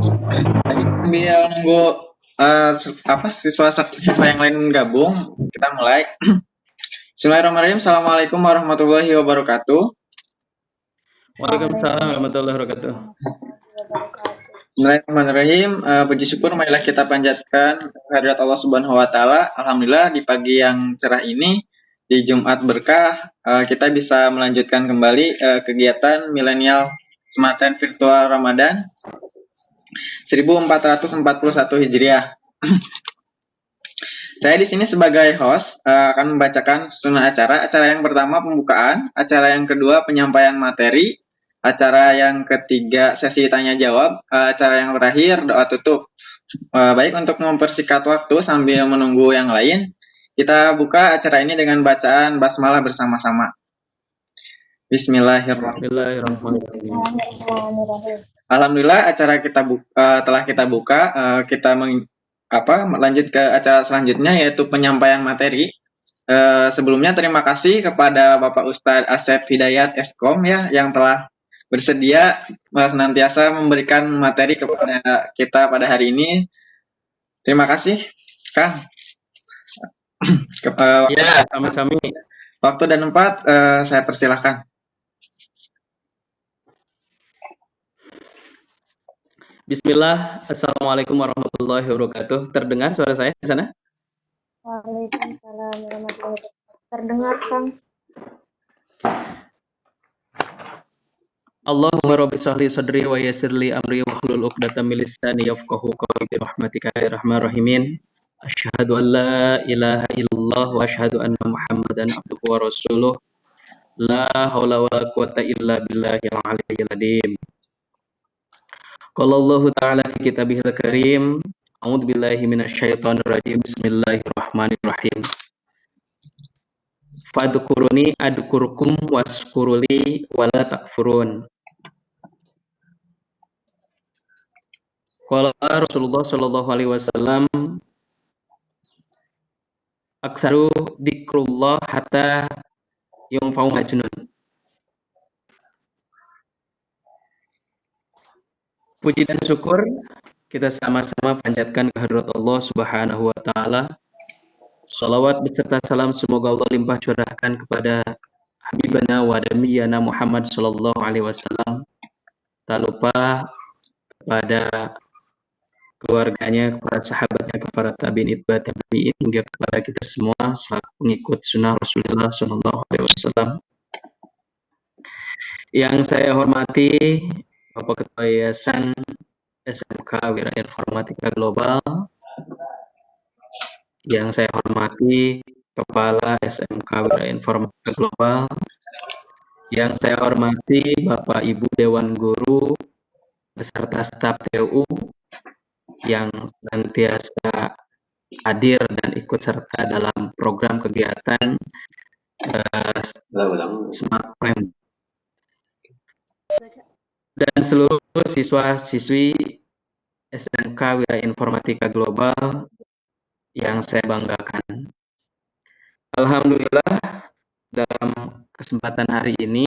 Sambil nunggu siswa yang lain gabung, kita mulai. Bismillahirrahmanirrahim. Assalamualaikum warahmatullahi wabarakatuh. Waalaikumsalam warahmatullahi wabarakatuh. Bismillahirrahmanirrahim. Puji syukur marilah kita panjatkan kehadirat Allah Subhanahu wa taala. Alhamdulillah di pagi yang cerah ini di Jumat berkah kita bisa melanjutkan kembali kegiatan milenial Smartend Virtual Ramadan 1441 Hijriah. Saya di sini sebagai host akan membacakan susunan acara. Acara yang pertama pembukaan, acara yang kedua penyampaian materi, acara yang ketiga sesi tanya jawab, acara yang terakhir doa tutup. Baik, untuk mempersingkat waktu sambil menunggu yang lain, kita buka acara ini dengan bacaan basmalah bersama-sama. Bismillahirrahmanirrahim. Alhamdulillah acara kita telah kita buka. Kita lanjut ke acara selanjutnya yaitu penyampaian materi. Sebelumnya terima kasih kepada Bapak Ustadz Asep Hidayat Eskom ya yang telah bersedia senantiasa memberikan materi kepada kita pada hari ini. Terima kasih, Kang. Ya, sama-sama. Waktu dan tempat saya persilahkan. Bismillah, Assalamualaikum warahmatullahi wabarakatuh. Terdengar suara saya di sana? Waalaikumsalam warahmatullahi wabarakatuh. Terdengar, Kang. Allahumma rabbi shrahli sadri wa yassirli amri wahlul 'uqdatam min lisani yafqahu qawli bi rahmatika ya arhamar rahimin. Asyhadu an la ilaha illallah wa asyhadu anna Muhammadan abduhu wa rasuluh. La haula wala quwata illa billahil aliyyil azim. Qala Allah ta'ala fi kitabihil karim, a'udzu billahi minasyaitonir rajim. Bismillahirrahmanirrahim. Fadkuruni adkurkum waskuruli wala takfurun. Qala Rasulullah sallallahu alaihi wasallam, aksaru dzikrullah hatta yunfa'u majnun. Puji dan syukur kita sama-sama panjatkan kehadirat Allah Subhanahu wa taala. Shalawat beserta salam semoga Allah limpah curahkan kepada habibana wa damiyana Muhammad sallallahu alaihi wasallam. Tak lupa kepada keluarganya, kepada sahabatnya, kepada tabi'in itba tabi'in hingga kepada kita semua selaku pengikut sunnah Rasulullah sallallahu alaihi wasallam. Yang saya hormati Bapak Ketua Yayasan SMK Wira Informatika Global, yang saya hormati Kepala SMK Wira Informatika Global, yang saya hormati Bapak Ibu Dewan Guru beserta staf TU yang senantiasa hadir dan ikut serta dalam program kegiatan Smart Friend, dan seluruh siswa-siswi SMK Wira Informatika Global yang saya banggakan. Alhamdulillah dalam kesempatan hari ini,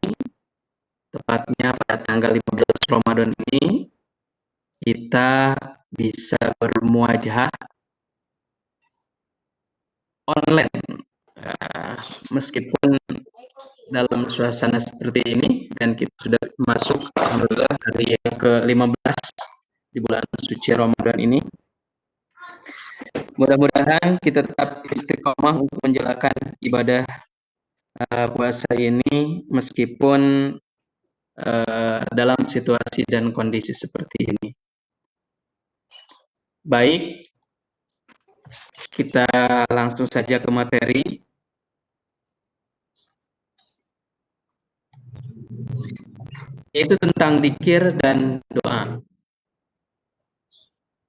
tepatnya pada tanggal 15 Ramadan ini, kita bisa bermuajah online. Meskipun dalam suasana seperti ini, dan kita sudah masuk alhamdulillah hari yang ke-15 di bulan suci Ramadan ini. Mudah-mudahan kita tetap istiqomah untuk menjalankan ibadah puasa ini meskipun dalam situasi dan kondisi seperti ini. Baik, kita langsung saja ke materi. Yaitu tentang dzikir dan doa.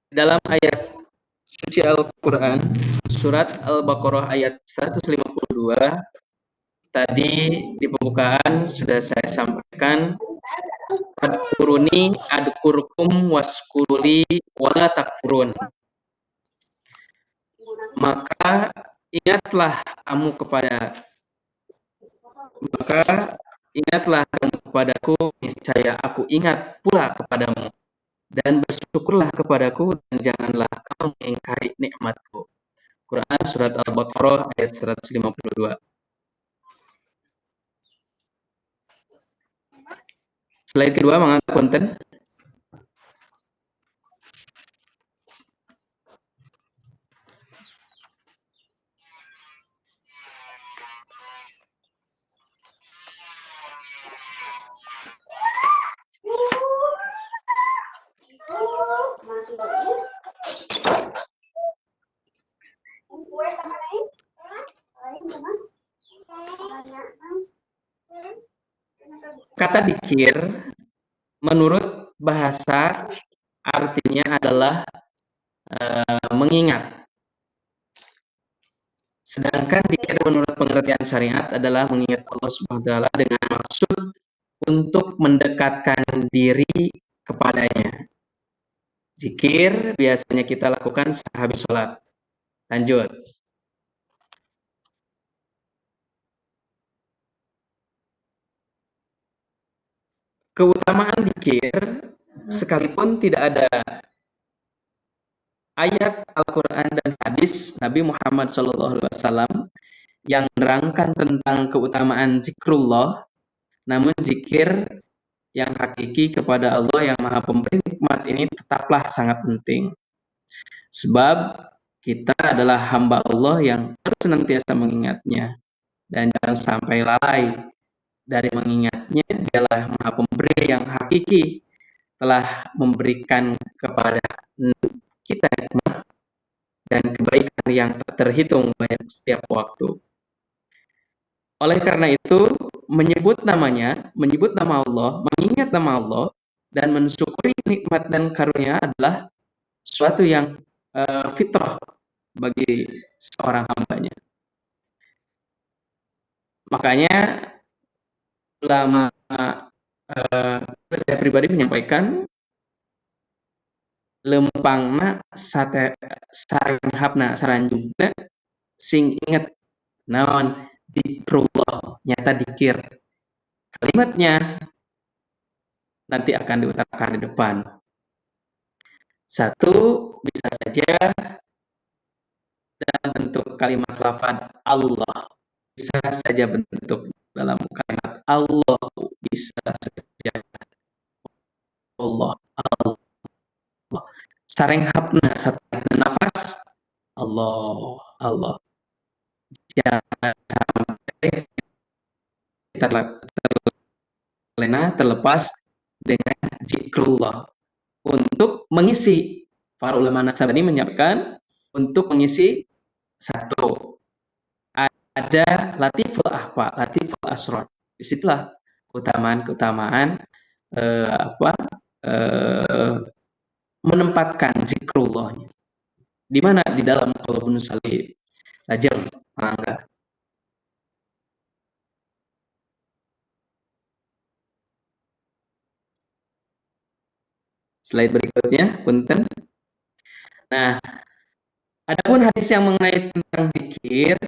Dalam ayat suci Al-Quran, surat Al-Baqarah ayat 152, tadi di pembukaan sudah saya sampaikan, Fadkuruni adkurkum waskuruli wala takfurun. Maka ingatlah kamu kepada, maka Ingatlah kamu kepadaku, niscaya aku ingat pula kepadamu. Dan bersyukurlah kepadaku dan janganlah kamu mengingkari nikmatku. Quran Surat Al-Baqarah ayat 152. Slide kedua, mangga konten. Kata dikir menurut bahasa artinya adalah mengingat. Sedangkan dikir menurut pengertian syariat adalah mengingat Allah Subhanahu wa taala dengan maksud untuk mendekatkan diri kepadanya. Zikir biasanya kita lakukan sehabis sholat. Lanjut. Keutamaan zikir sekalipun tidak ada ayat Al-Quran dan hadis Nabi Muhammad SAW yang menerangkan tentang keutamaan zikrullah, namun zikir yang hakiki kepada Allah yang Maha Pemberi nikmat ini tetaplah sangat penting. Sebab kita adalah hamba Allah yang harus senantiasa mengingatnya dan jangan sampai lalai dari mengingatnya. Dialah Maha Pemberi yang hakiki, telah memberikan kepada kita nikmat dan kebaikan yang tak terhitung banyak setiap waktu. Oleh karena itu, menyebut namanya, menyebut nama Allah, mengingat nama Allah, dan mensyukuri nikmat dan karunia adalah suatu yang fitrah bagi seorang hambanya. Makanya ulama saya pribadi menyampaikan lempangna sarenghapna saranjungna sing inget naon zikrullah, nyata dikir. Kalimatnya nanti akan diutarakan di depan. Satu, bisa saja dalam bentuk kalimat lafaz Allah, bisa saja bentuk dalam kalimat Allah, bisa saja Allah, Allah. Sarenghapna satarikna nafas Allah, Allah. Jangan sampai terlepas dengan zikrullah untuk mengisi. Para ulama Naksabandi menyiapkan untuk mengisi satu, ada latiful ahwa, latiful asrar. Disitulah keutamaan menempatkan zikrullahnya. Di mana? Di dalam qalbun salim. Lajeng, mangga. Slide berikutnya, punten. Nah, adapun hadis yang mengenai tentang zikir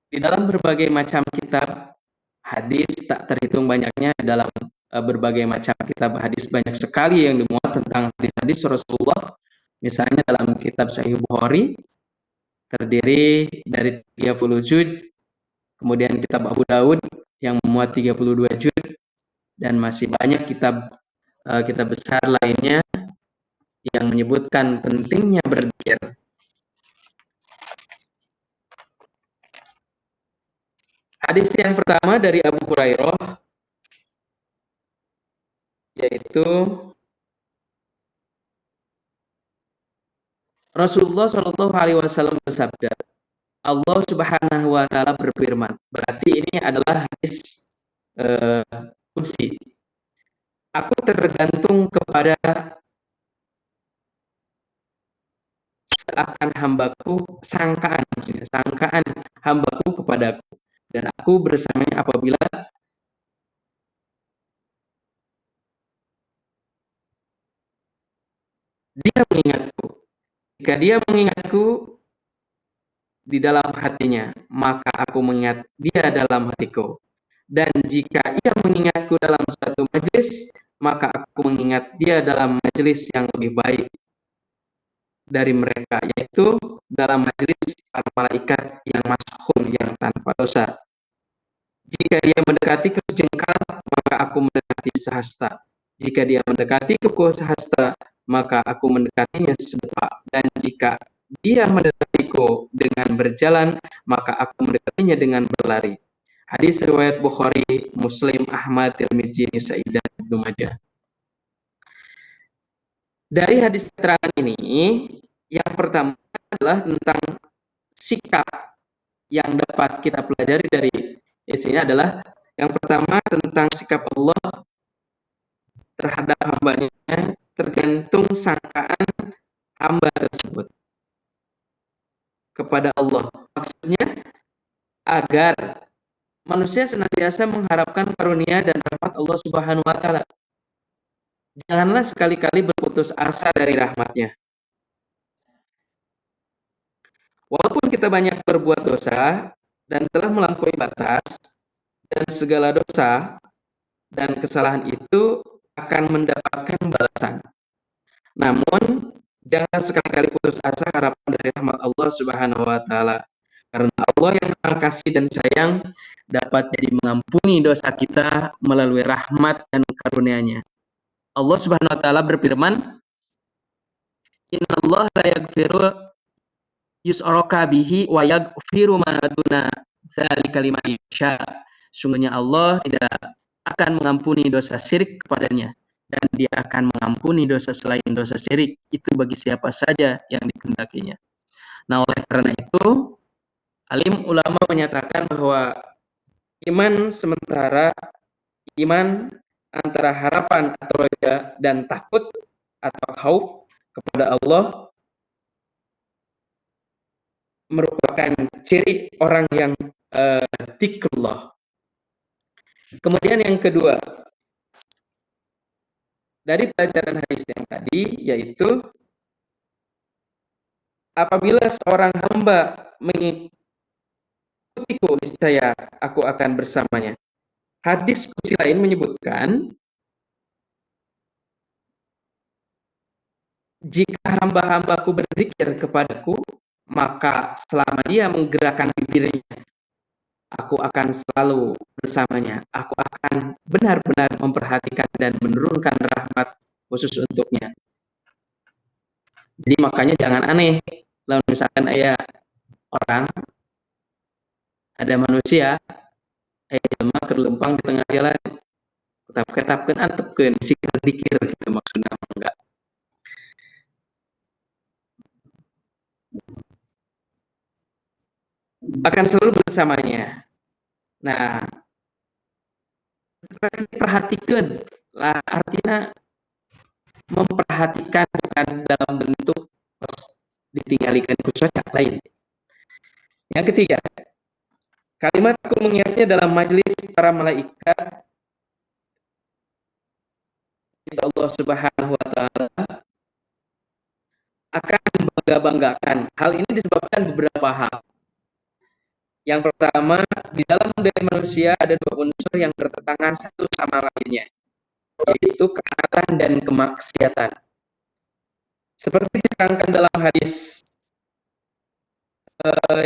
di dalam berbagai macam kitab hadis, tak terhitung banyaknya dalam berbagai macam kitab hadis, banyak sekali yang dimuat tentang hadis-hadis Rasulullah. Misalnya dalam kitab Sahih Bukhari terdiri dari 30 juz, kemudian kitab Abu Daud yang memuat 32 juz, dan masih banyak kitab besar lainnya yang menyebutkan pentingnya berzikir. Hadis yang pertama dari Abu Hurairah, yaitu Rasulullah Shallallahu Alaihi Wasallam bersabda, Allah Subhanahu Wa Taala berfirman. Berarti ini adalah hadis qudsi. Aku tergantung kepada seakan hambaku, sangkaan hambaku kepadaku, dan aku bersamanya apabila dia mengingatku. Jika dia mengingatku di dalam hatinya, maka aku mengingat dia dalam hatiku. Dan jika ia mengingatku dalam satu majlis, maka aku mengingat dia dalam majlis yang lebih baik dari mereka, yaitu dalam majlis para malaikat yang mashum, yang tanpa dosa. Jika dia mendekati ke sejengkal, maka aku mendekati sehasta. Jika dia mendekati ke sehasta, maka aku mendekatinya sedepak. Dan jika dia mendekatiku dengan berjalan, maka aku mendekatinya dengan berlari. Hadis riwayat Bukhari, Muslim, Ahmad, Tirmidzi, Nisa'i, dan Ibnu Majah. Dari hadis keterangan ini, yang pertama adalah tentang sikap yang dapat kita pelajari dari isinya adalah yang pertama tentang sikap Allah terhadap hambanya tergantung sangkaan hamba tersebut kepada Allah. Maksudnya agar manusia senantiasa mengharapkan karunia dan rahmat Allah Subhanahu wa taala. Janganlah sekali-kali berputus asa dari rahmatnya. Walaupun kita banyak berbuat dosa dan telah melampaui batas, dan segala dosa dan kesalahan itu akan mendapatkan balasan. Namun, jangan sekali-kali putus asa harapan dari rahmat Allah Subhanahu wa taala. Karena Allah yang Maha Kasih dan Sayang dapat jadi mengampuni dosa kita melalui rahmat dan karunia-Nya. Allah Subhanahu wa taala berfirman, "Innallaha la yaghfiru yus'araka bihi wa yaghfiru ma duna dzalika liman yasha." Sungguhnya Allah tidak akan mengampuni dosa syirik kepadanya, dan Dia akan mengampuni dosa selain dosa syirik itu bagi siapa saja yang dikehendakinya. Nah, oleh karena itu, alim ulama menyatakan bahwa iman sementara, iman antara harapan atau raja dan takut atau khauf kepada Allah merupakan ciri orang yang dzikrullah. Kemudian yang kedua, dari pelajaran hadis yang tadi, yaitu apabila seorang hamba mengikutiku, niscaya aku akan bersamanya. Hadis kursi lain menyebutkan, jika hamba-hambaku berzikir kepadaku, maka selama dia menggerakkan bibirnya, aku akan selalu bersamanya. Aku akan benar-benar memperhatikan dan menurunkan rahmat khusus untuknya. Jadi makanya jangan aneh. Lalu misalkan orang, ada manusia, jelema keur lempang di tengah jalan, ketap-ketapkeun antepkeun sikil dikir gitu maksudnya enggak. Akan selalu bersamanya. Nah, perhatikan lah, artinya memperhatikan bukan dalam bentuk ditinggalikan kucocak lain. Yang ketiga, kalimat aku mengingatnya dalam majelis para malaikat Allah Subhanahu wa taala akan membangga-banggakan. Hal ini disebabkan beberapa hal. Yang pertama, di dalam diri manusia ada dua unsur yang bertentangan satu sama lainnya, yaitu ketaatan dan kemaksiatan. Seperti diterangkan dalam hadis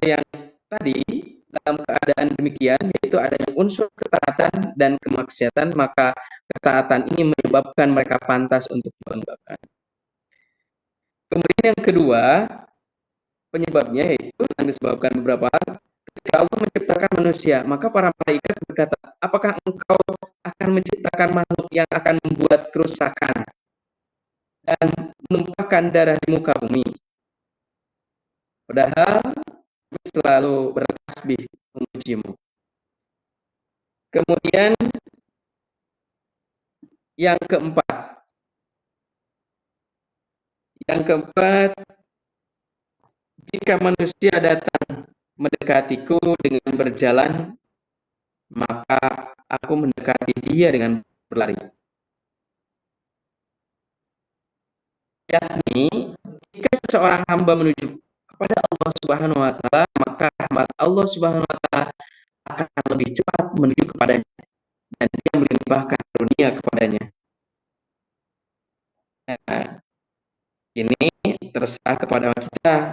yang tadi, dalam keadaan demikian, yaitu adanya unsur ketaatan dan kemaksiatan, maka ketaatan ini menyebabkan mereka pantas untuk dibanggakan. Kemudian yang kedua, penyebabnya yaitu yang disebabkan beberapa hal. Ketika Allah menciptakan manusia, maka para malaikat berkata, apakah engkau akan menciptakan makhluk yang akan membuat kerusakan dan menumpahkan darah di muka bumi? Padahal kami selalu bertasbih memujimu. Kemudian yang keempat, jika manusia datang mendekatiku dengan berjalan, maka aku mendekati dia dengan berlari. Yakni, jika seseorang hamba menuju kepada Allah Subhanahu wa taala, maka rahmat Allah Subhanahu wa taala akan lebih cepat menuju kepadanya dan dia melimpahkan karunia kepadanya. Nah, ini terserah kepada kita.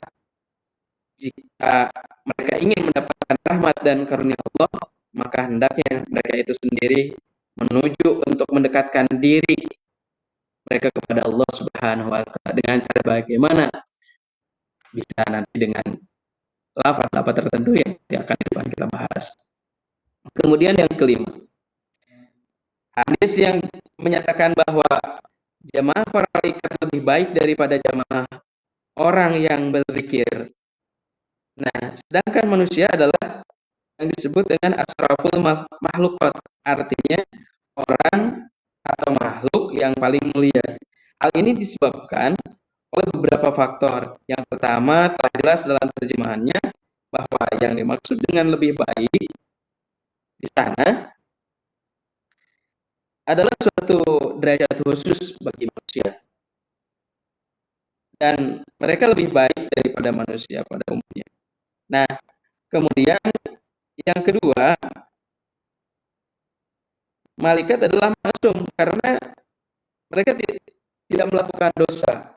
Jika mereka ingin mendapatkan rahmat dan karunia Allah, maka hendaknya mereka itu sendiri menuju untuk mendekatkan diri mereka kepada Allah Subhanahu wa taala dengan cara bagaimana? Bisa nanti dengan lafaz-lafaz tertentu yang akan depan kita bahas. Kemudian yang kelima, hadis yang menyatakan bahwa jamaah para malaikat lebih baik daripada jamaah orang yang berzikir. Nah, sedangkan manusia adalah yang disebut dengan asraful makhlukat, artinya orang atau makhluk yang paling mulia. Hal ini disebabkan oleh beberapa faktor. Yang pertama, telah jelas dalam terjemahannya bahwa yang dimaksud dengan lebih baik di sana adalah suatu derajat khusus bagi manusia. Dan mereka lebih baik daripada manusia pada umumnya. Nah, kemudian yang kedua, malaikat adalah maksum karena mereka tidak melakukan dosa.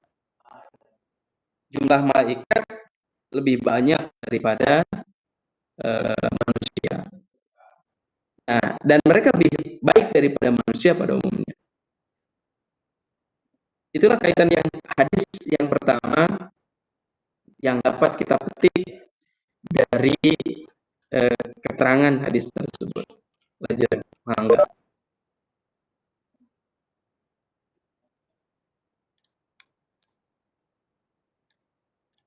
Jumlah malaikat lebih banyak daripada manusia. Nah, dan mereka lebih baik daripada manusia pada umumnya. Itulah kaitan yang hadis yang pertama yang dapat kita petik dari keterangan hadis tersebut. Lanjut, mangga.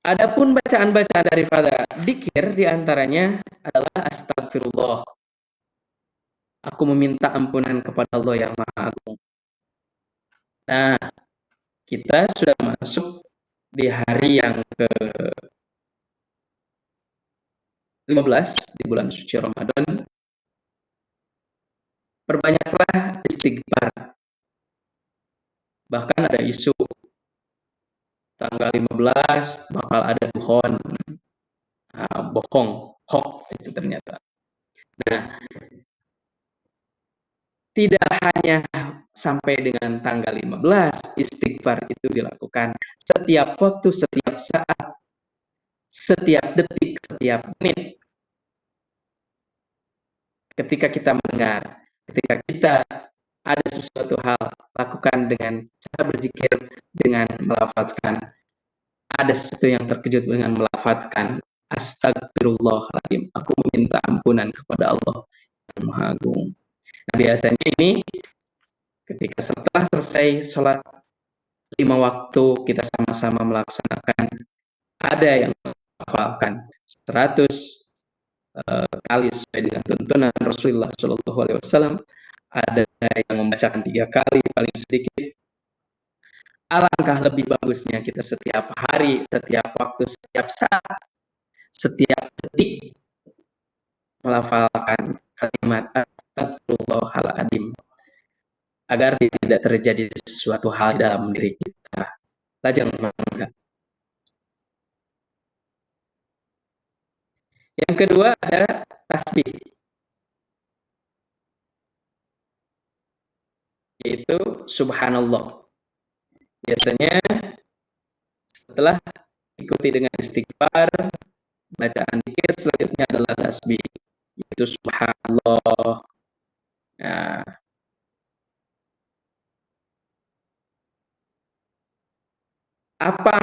Adapun bacaan-bacaan daripada dzikir diantaranya adalah astagfirullah. Aku meminta ampunan kepada Allah yang Maha Agung. Nah, kita sudah masuk di hari yang ke-15 di bulan suci Ramadan. Perbanyaklah istighfar. Bahkan ada isu tanggal 15 bakal ada duhon. Bohong, hoax itu ternyata. Nah, tidak hanya sampai dengan tanggal 15, istighfar itu dilakukan setiap waktu, setiap saat, setiap detik, setiap menit. Ketika kita mendengar, ketika kita ada sesuatu hal, lakukan dengan cara berzikir, dengan melafazkan. Ada sesuatu yang terkejut dengan melafazkan astagfirullahaladzim, aku meminta ampunan kepada Allah yang Maha Agung. Nah, biasanya ini ketika setelah selesai sholat 5 waktu kita sama-sama melaksanakan, ada yang melafalkan 100 kali sesuai dengan tuntunan Rasulullah SAW, ada yang membacakan 3 kali paling sedikit. Alangkah lebih bagusnya kita setiap hari, setiap waktu, setiap saat, setiap detik melafalkan kalimat astagfirullahaladzim agar tidak terjadi sesuatu hal dalam diri kita. Lajeng mangga. Yang kedua ada tasbih, yaitu subhanallah. Biasanya setelah ikuti dengan istighfar, bacaan zikir selanjutnya adalah tasbih, yaitu subhanallah. Nah, apa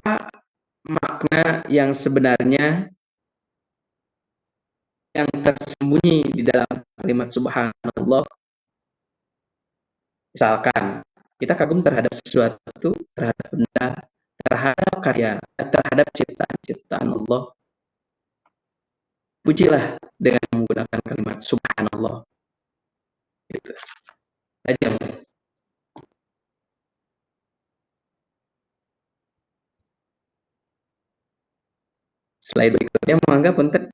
makna yang sebenarnya yang tersembunyi di dalam kalimat subhanallah? Misalkan kita kagum terhadap sesuatu, terhadap benda, terhadap karya, terhadap ciptaan-ciptaan Allah. Pujilah dengan menggunakan kalimat subhanallah. Gitu. Aja. Slide berikutnya, mangga punten.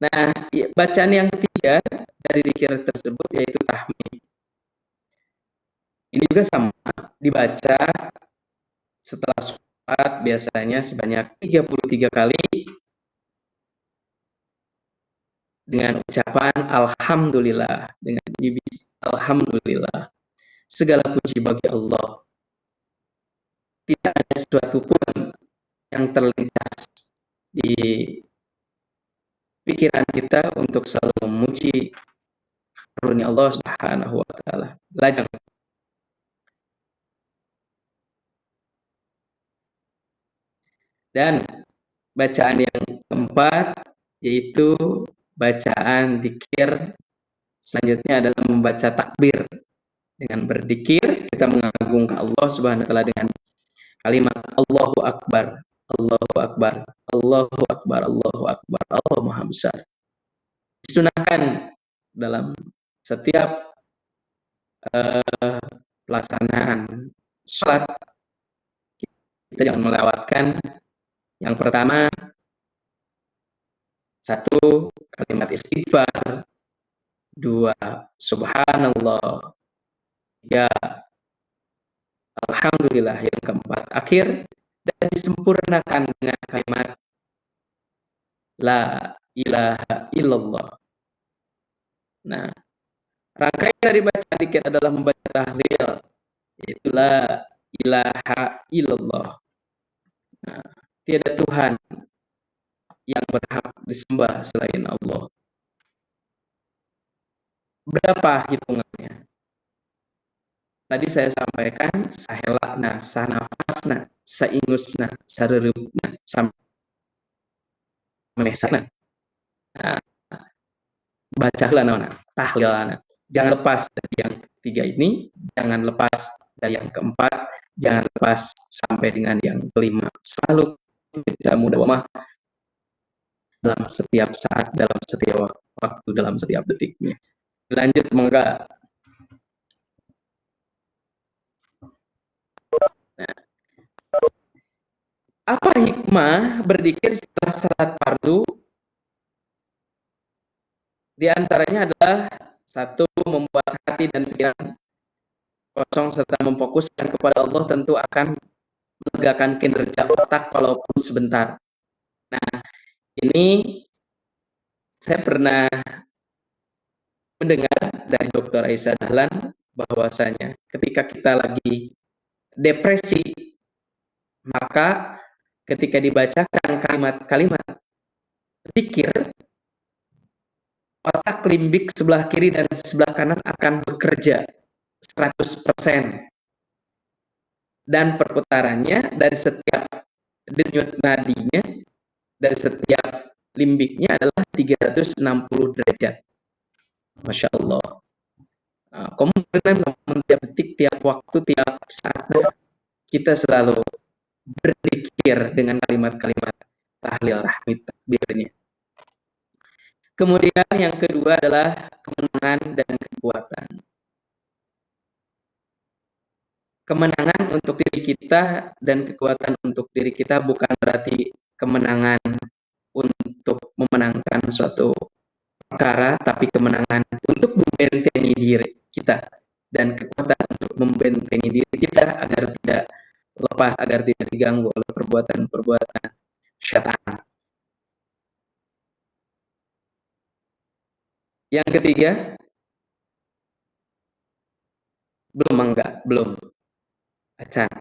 Nah, bacaan yang ketiga dari zikir tersebut yaitu tahmid. Ini juga sama, dibaca setelah sholat sholat biasanya sebanyak 33 kali dengan ucapan Alhamdulillah, dengan bibis Alhamdulillah. Segala puji bagi Allah. Tidak ada sesuatu pun yang terlintas di pikiran kita untuk selalu memuji karunia Allah Subhanahu wa taala. Lajang. Dan bacaan yang keempat yaitu bacaan dzikir. Selanjutnya adalah membaca takbir. Dengan berzikir kita mengagungkan Allah Subhanahu wa taala dengan kalimat Allahu Akbar, Allahu Akbar, Allahu Akbar, Allahu Akbar, Allah Maha Besar. Disunahkan dalam setiap pelaksanaan sholat kita jangan melewatkan yang pertama, satu, kalimat istighfar, dua, subhanallah, tiga, alhamdulillah, yang keempat, akhir, dan disempurnakan dengan kalimat la ilaha illallah. Nah, rangkaian dari baca dzikir adalah membaca tahlil, yaitu la ilaha illallah. Nah, tiada Tuhan yang berhak disembah selain Allah. Berapa hitungannya? Tadi saya sampaikan sahelana, sanafasna, saingusna, sarerupna, samesana. Nah, bacalah nama tahlilana. Jangan lepas dari yang ketiga ini, jangan lepas dari yang keempat, jangan lepas sampai dengan yang kelima. Selalu kita mudawamah dalam setiap saat, dalam setiap waktu, dalam setiap detiknya. Lanjut, mongga. Nah, apa hikmah berzikir setelah salat fardu? Di antaranya adalah satu, membuat hati dan pikiran kosong serta memfokuskan kepada Allah, tentu akan melegakan kinerja otak walaupun sebentar. Nah, ini saya pernah mendengar dari Dr. Aisyah Dahlan bahwasanya ketika kita lagi depresi, maka ketika dibacakan kalimat-kalimat zikir, otak limbik sebelah kiri dan sebelah kanan akan bekerja 100%. Dan perputarannya dari setiap denyut nadinya, dari setiap limbiknya adalah 360 derajat. Masya Allah. Kemudian tiap detik, tiap waktu, tiap saatnya kita selalu berzikir dengan kalimat-kalimat tahlil, tahmid, takbirnya. Kemudian yang kedua adalah kemenangan dan kekuatan. Kemenangan untuk diri kita dan kekuatan untuk diri kita bukan berarti kemenangan untuk memenangkan suatu perkara, tapi kemenangan untuk membentengi diri kita dan kekuatan untuk membentengi diri kita agar tidak lepas, agar tidak diganggu oleh perbuatan-perbuatan syaitan. Yang ketiga, belum. Acan.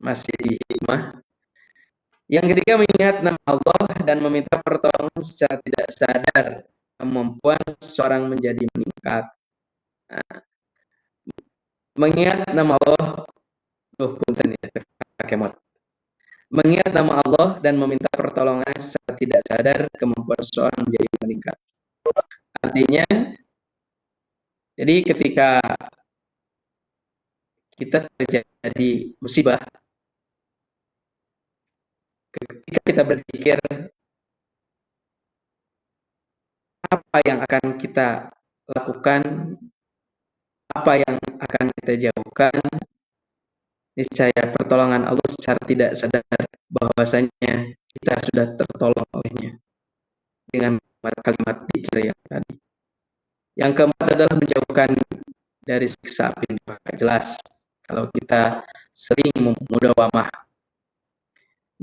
Masih di hikmah. Yang ketiga, mengingat nama Allah dan meminta pertolongan secara tidak sadar, kemampuan seseorang menjadi meningkat. Nah, mengingat nama Allah, mengingat nama Allah dan meminta pertolongan secara tidak sadar, kemampuan seseorang menjadi meningkat. Artinya, jadi ketika kita terjadi musibah, ketika kita berpikir apa yang akan kita lakukan, apa yang akan kita jauhkan, niscaya pertolongan Allah secara tidak sadar bahwasanya kita sudah tertolong olehnya dengan kalimat dzikir yang tadi. Yang keempat adalah menjauhkan dari siksa api neraka. Jelas kalau kita sering mudawamah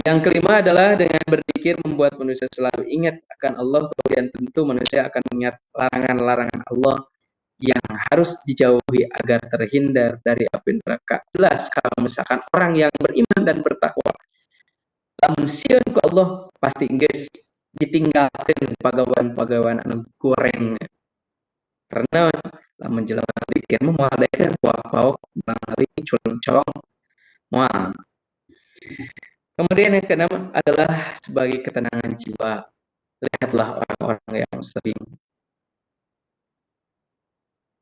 Yang kelima adalah dengan berzikir membuat manusia selalu ingat akan Allah, kemudian tentu manusia akan mengingat larangan-larangan Allah yang harus dijauhi agar terhindar dari api neraka. Jelas kalau misalkan orang yang beriman dan bertakwa lamun sieun ku Allah pasti geus ditinggalkeun pagawean-pagawean anu goreng. Karena lamun jelema zikir mah moal daekeun paok maling culung-colong moal. Kemudian yang keenam adalah sebagai ketenangan jiwa. Lihatlah orang-orang yang sering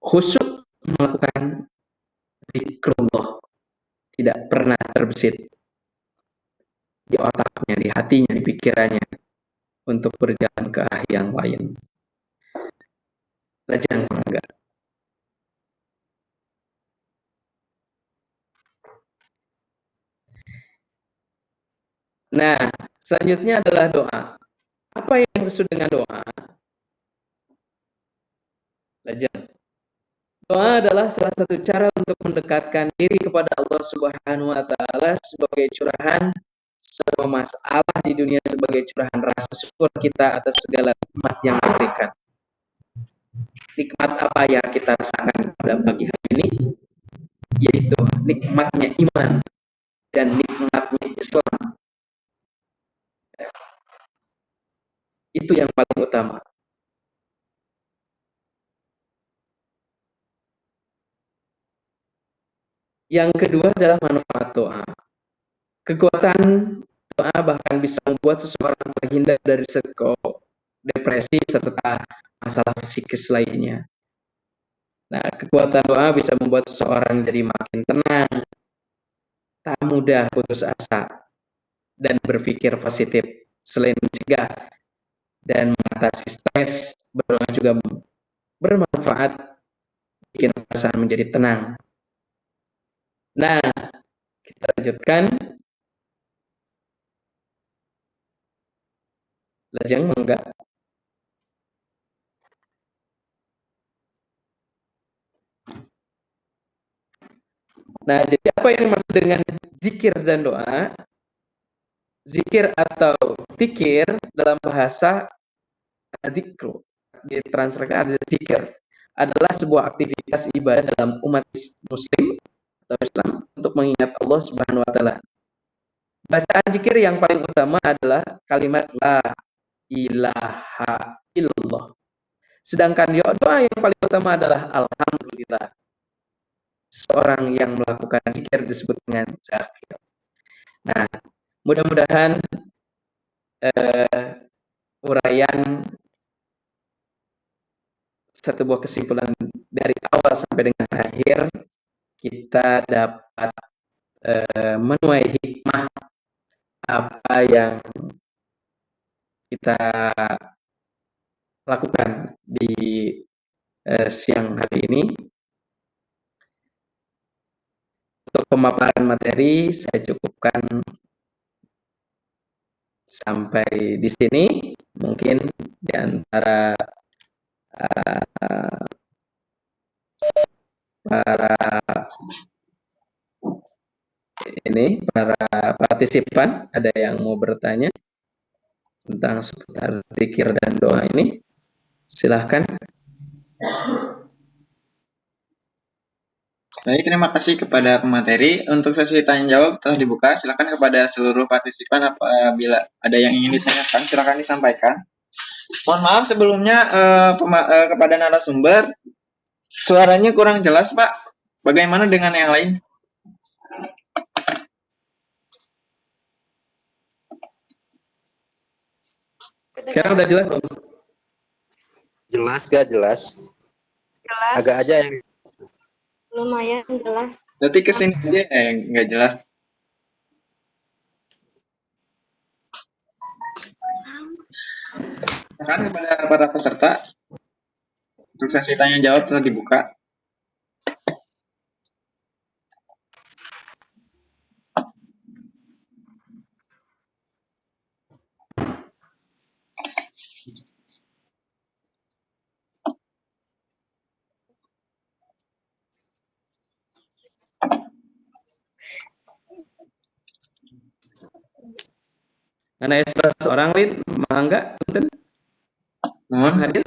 khusyuk melakukan zikrullah, tidak pernah terbesit di otaknya, di hatinya, di pikirannya untuk berjalan ke arah yang lain. Lajang mangga. Nah, selanjutnya adalah doa. Apa yang dimaksud dengan doa? Lajang. Doa adalah salah satu cara untuk mendekatkan diri kepada Allah Subhanahu wa taala sebagai curahan semua masalah di dunia, sebagai curahan rasa syukur kita atas segala nikmat yang diberikan. Nikmat apa yang kita rasakan pada pagi hari ini? Yaitu nikmatnya iman dan nikmatnya Islam. Itu yang paling utama. Yang kedua adalah manfaat doa. Kekuatan doa bahkan bisa membuat seseorang terhindar dari resiko depresi serta masalah psikis lainnya. Nah, kekuatan doa bisa membuat seseorang jadi makin tenang, tak mudah putus asa, dan berpikir positif. Selain mencegah dan mengatasi stres, berdoa juga bermanfaat, bikin perasaan menjadi tenang. Nah, kita lanjutkan. Lajang mangga. Nah, jadi apa yang dimaksud dengan zikir dan doa? Zikir atau tikir dalam bahasa dzikru, ditranslasikan ada zikir, adalah sebuah aktivitas ibadah dalam umat muslim atau Islam untuk mengingat Allah Subhanahu wa taala. Bacaan zikir yang paling utama adalah kalimat la ilaha illallah. Sedangkan doa yang paling utama adalah alhamdulillah. Seorang yang melakukan zikir disebut dengan zakir. Nah, mudah-mudahan uraian satu buah kesimpulan dari awal sampai dengan akhir kita dapat menuai hikmah apa yang kita lakukan di siang hari ini. Untuk pemaparan materi saya cukupkan sampai di sini. Mungkin di antara para partisipan ada yang mau bertanya tentang seputar zikir dan doa ini? Silahkan. Baik, terima kasih kepada pemateri. Untuk sesi tanya jawab telah dibuka. Silakan kepada seluruh partisipan apabila ada yang ingin ditanyakan, silakan disampaikan. Mohon maaf sebelumnya kepada narasumber, suaranya kurang jelas, Pak. Bagaimana dengan yang lain? Sekarang udah jelas belum? Jelas gak jelas? Jelas, Agak aja yang lumayan jelas. Berarti kesini aja nggak jelas. Silakan kepada para peserta. Untuk sesi tanya jawab telah dibuka. Ana 11 orang Lin, mangga punten Nuhun. hadir.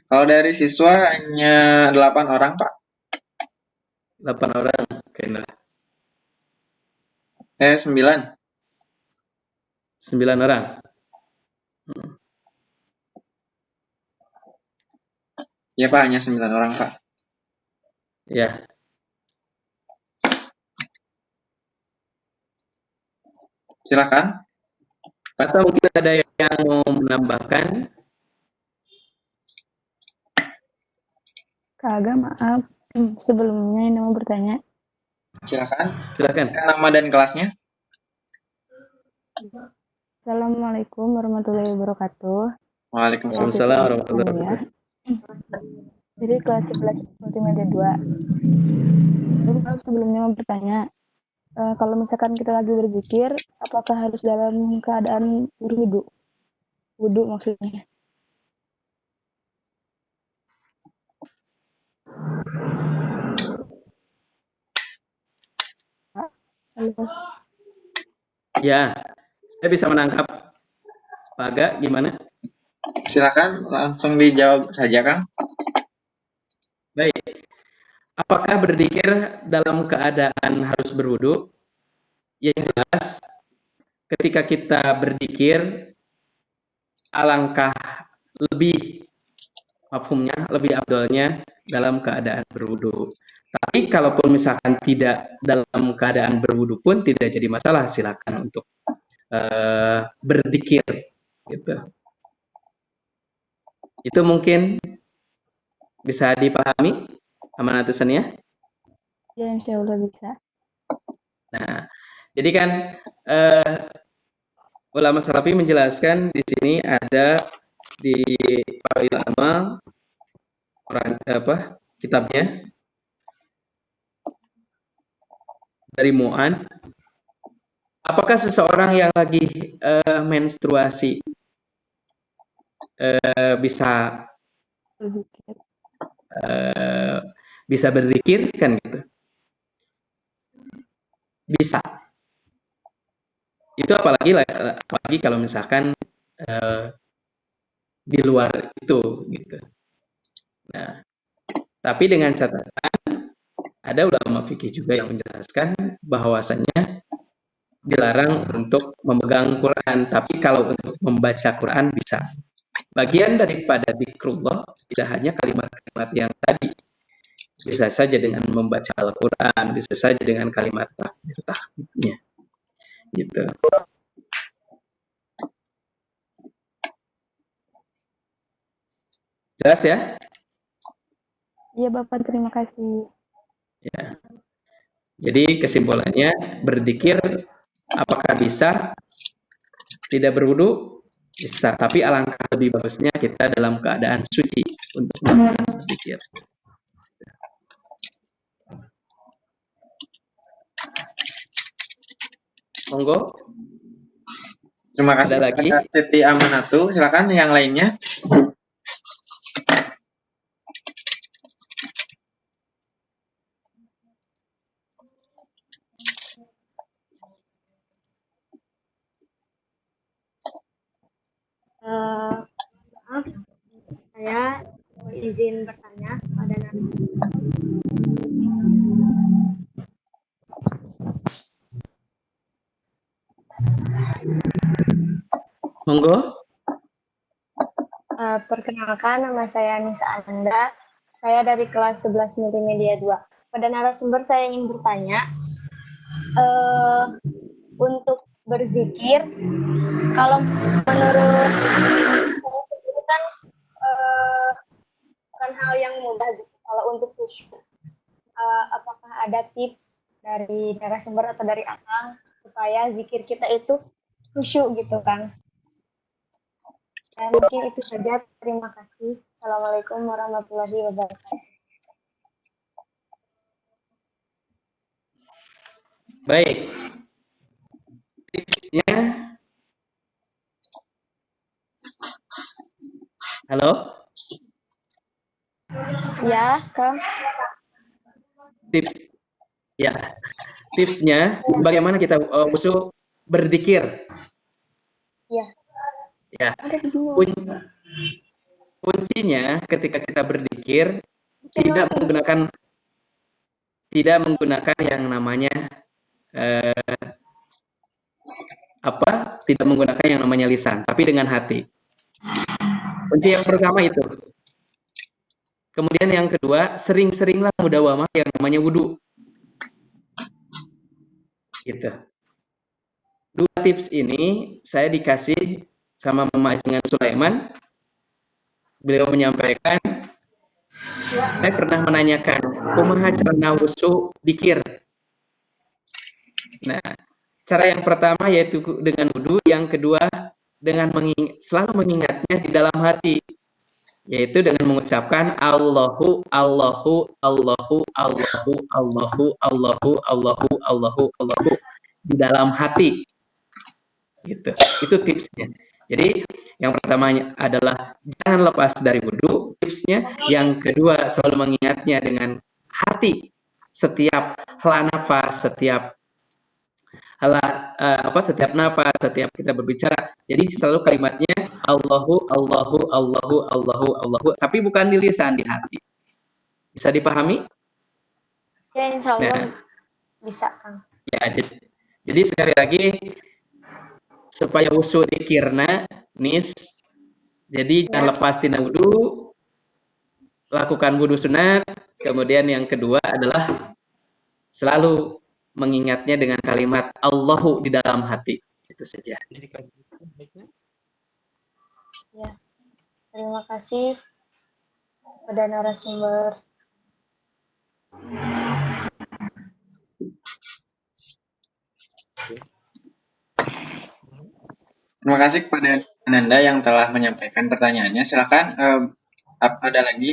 Kalau dari siswa hanya 8 orang, Pak. 8 orang. Kena 9. 9 orang. Iya, Pak, hanya 9 orang, Pak. Ya. Silakan. Atau mungkin ada yang mau menambahkan? Kagak, maaf. Sebelumnya ini mau bertanya. Silakan. Silakan. Nama dan kelasnya. Assalamualaikum warahmatullahi wabarakatuh. Waalaikumsalam. Waalaikumsalam warahmatullahi wabarakatuh. Jadi kelas 11 multimedia 2. Jadi sebelumnya mau bertanya, kalau misalkan kita lagi berzikir, apakah harus dalam keadaan berwudu? Wudu maksudnya. Halo. Ya, saya bisa menangkap. Pak Aga, gimana? Silakan langsung dijawab saja, Kang. Baik. Apakah berzikir dalam keadaan harus berwudu? Yang jelas, ketika kita berzikir, alangkah lebih mafhumnya, lebih afdolnya dalam keadaan berwudu. Tapi kalaupun misalkan tidak dalam keadaan berwudu pun tidak jadi masalah, silakan untuk berzikir, gitu. Itu mungkin bisa dipahami, amanatusannya. Ya, insya Allah bisa. Nah, jadi kan ulama salafi menjelaskan di sini ada di Fathul Amal kitabnya dari Mu'an. Apakah seseorang yang lagi menstruasi bisa Berzikir. bisa berzikir kan gitu? Bisa. Itu apalagi kalau misalkan di luar itu gitu. Nah, tapi dengan catatan ada ulama fikih juga yang menjelaskan bahwasanya dilarang untuk memegang Quran, tapi kalau untuk membaca Quran bisa. Bagian daripada zikrullah tidak hanya kalimat-kalimat yang tadi, bisa saja dengan membaca Al-Quran, bisa saja dengan kalimat takbirnya, gitu. Jelas ya? Iya Bapak, terima kasih. Ya. Jadi kesimpulannya berzikir apakah bisa tidak berwudu? Bisa, tapi alangkah lebih bagusnya kita dalam keadaan suci untuk berzikir. Monggo. Terima kasih. Ada lagi? Siti Amanatu, silakan yang lainnya. Maaf, saya izin bertanya pada narasumber. Monggo. Perkenalkan, nama saya Nisa Ananda. Saya dari kelas 11 Multimedia 2. Pada narasumber saya ingin bertanya, untuk berzikir, kalau menurut saya sendiri kan bukan hal yang mudah gitu. Kalau untuk khusyuk, apakah ada tips dari narasumber atau dari Akang supaya zikir kita itu khusyuk gitu kan? Mungkin itu saja. Terima kasih. Assalamualaikum warahmatullahi wabarakatuh. Baik. Tipsnya. Halo? Ya, Kang. Tips. Ya. Tipsnya bagaimana kita usul berzikir. Iya. Ya, Ada di dua. kuncinya ketika kita berzikir Channel tidak menggunakan yang namanya tidak menggunakan yang namanya lisan, tapi dengan hati. Kunci yang pertama itu. Kemudian yang kedua, sering-seringlah mudawamah yang namanya wudu. Gitu. Dua tips ini saya dikasih sama Mama Ajengan Sulaiman. Beliau menyampaikan, saya pernah menanyakan, kumaha carana wusu dikir. Nah, cara yang pertama yaitu dengan wudu, yang kedua dengan selalu mengingatnya di dalam hati, yaitu dengan mengucapkan Allahu Allahu Allahu Allahu Allahu Allahu Allahu Allahu Allahu di dalam hati. Gitu. Itu tipsnya. Jadi yang pertama adalah jangan lepas dari wudu, tipsnya. Yang kedua selalu mengingatnya dengan hati. Setiap hela nafas, setiap nafas, setiap kita berbicara. Jadi selalu kalimatnya Allahu Allahu Allahu Allahu Allahu, tapi bukan di lisan, di hati. Bisa dipahami? Ya, insya Allah Nah, bisa, Kang. ya, jadi sekali lagi supaya wusu dikirna nis, jadi jangan lepas tina wudu, lakukan wudu sunat. Kemudian yang kedua adalah selalu mengingatnya dengan kalimat Allahu di dalam hati. Itu saja. Ya, terima kasih pada narasumber. Terima kasih kepada Ananda yang telah menyampaikan pertanyaannya. Silakan, ada lagi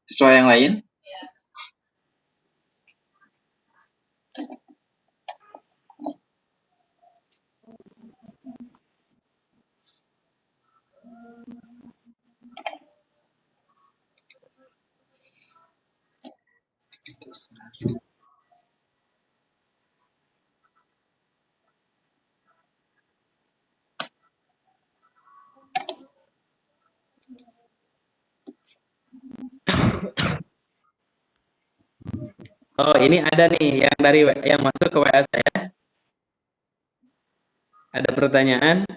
siswa yang lain? Oh, ini ada nih yang masuk ke WA saya. Ada pertanyaan?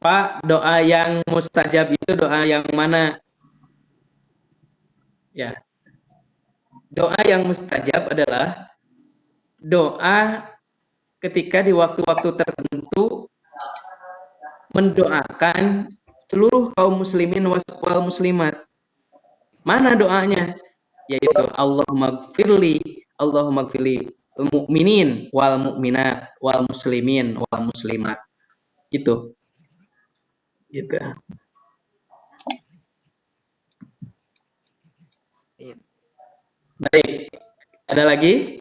Pak, doa yang mustajab itu doa yang mana? Ya. Doa yang mustajab adalah doa ketika di waktu-waktu tertentu mendoakan seluruh kaum muslimin wal muslimat. Mana doanya? Yaitu Allahumma gfirli mu'minin wal mu'minat wal muslimin wal muslimat. Itu. Gitu. Baik. Ada lagi?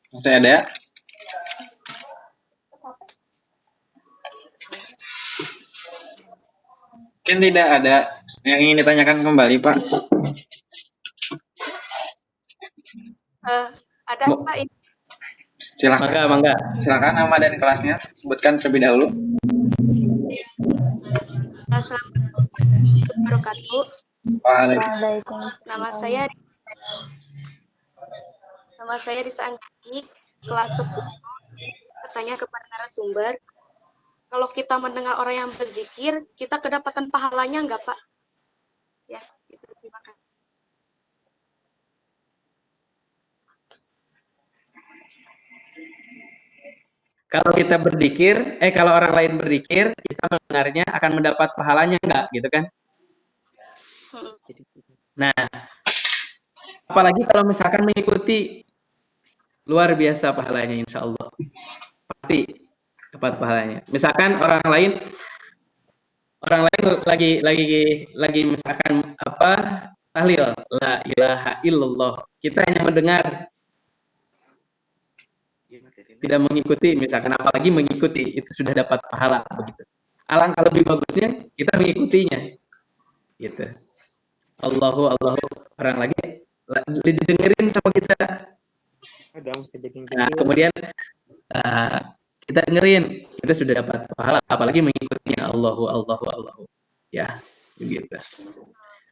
Masih ada? Mungkin tidak ada yang ingin ditanyakan kembali, Pak. Ada Pak ini. Silakan. Mangga. Silakan nama dan kelasnya sebutkan terlebih dahulu. Assalamualaikum warahmatullahi wabarakatuh. Waalaikumsalam. Nama saya Risa Anjani, kelas 10. Bertanya kepada narasumber, kalau kita mendengar orang yang berzikir, kita kedapatan pahalanya enggak, Pak? Ya, itu. Terima kasih. Kalau kita berzikir, kalau orang lain berzikir, kita mendengarnya akan mendapat pahalanya enggak, gitu kan? Nah, apalagi kalau misalkan mengikuti, luar biasa pahalanya, insya Allah. Pasti dapat pahalanya. Misalkan orang lain orang lain lagi misalkan apa tahlil la ilaha illallah, kita hanya mendengar, tidak mengikuti misalkan, apalagi mengikuti itu sudah dapat pahala begitu. Alangkah lebih bagusnya kita mengikutinya gitu. Allahu orang lagi didengerin sama kita. Nah, kemudian kita dengerin, kita sudah dapat pahala, apalagi mengikutinya Allahu ya begitu.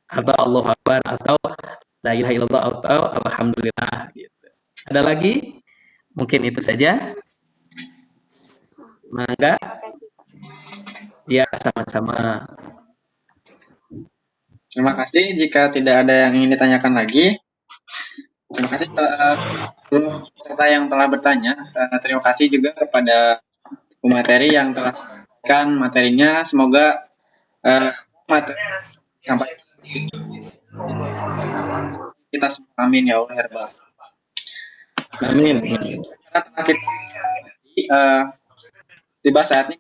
Atau Allahu Akbar, atau la ilaha illallah, atau alhamdulillah gitu. Ada lagi? Mungkin itu saja. Mangga. Terima kasih. Ya, sama-sama. Terima kasih. Jika tidak ada yang ingin ditanyakan lagi, terima kasih seluruh peserta yang telah bertanya. Terima kasih juga kepada pemateri yang telah memberikan materinya. Semoga materi sampai kita semua, amin ya Allah ya Rabbal Alamin. Amin. Karena telah tiba saatnya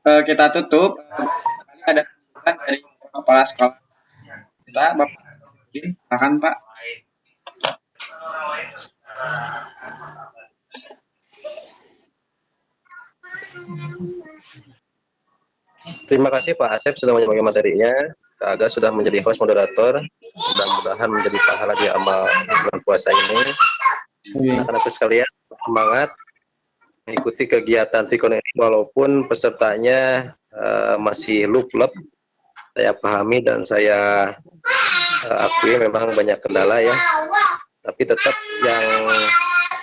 kita tutup. Ada sambutan dari kepala sekolah kita, Bapak. Silakan Pak. Terima kasih Pak Asep sudah menyampaikan materinya. Kak Aga sudah menjadi host moderator. Mudah-mudahan menjadi pahala di amal bulan puasa ini. Anak-anakku sekalian, semangat mengikuti kegiatan Vikon ini walaupun pesertanya masih lup-lup. Saya pahami dan saya akui memang banyak kendala ya. Tapi tetap yang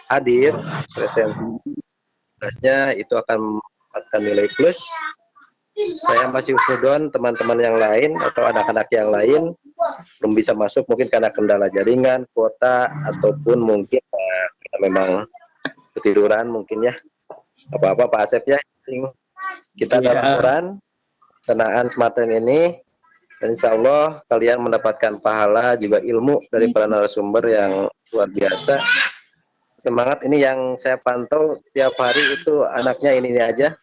hadir presentasinya itu akan mendapatkan nilai plus. Saya masih husnudon, teman-teman yang lain atau anak-anak yang lain belum bisa masuk mungkin karena kendala jaringan, kuota, ataupun mungkin kita memang ketiduran mungkin ya. Apa-apa Pak Asep ya. Kita ada laporan pelaksanaan sematan ini dan insya Allah kalian mendapatkan pahala juga ilmu dari para narasumber yang luar biasa. Semangat, ini yang saya pantau tiap hari itu anaknya ini aja.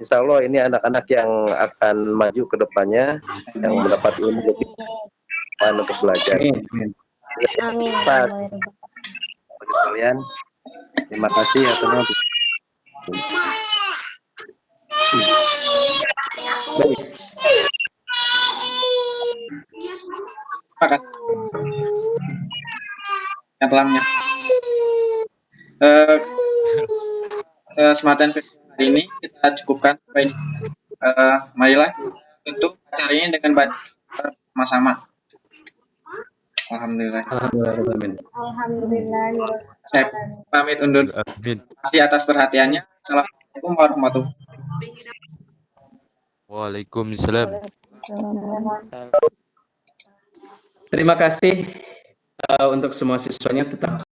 Insya Allah ini anak-anak yang akan maju ke depannya, yang mendapat ilmu lebih untuk belajar. Amin. Pak sekalian, terima kasih ya teman. Terima kasih yang telah sematan hari ini kita cukupkan sampai di marilah tutup acara ini dengan baca sama-sama. Alhamdulillah. Alhamdulillah. Saya pamit undur. Amin. Terima kasih atas perhatiannya. Assalamualaikum warahmatullahi wabarakatuh. Waalaikumsalam. Terima kasih untuk semua siswanya, tetap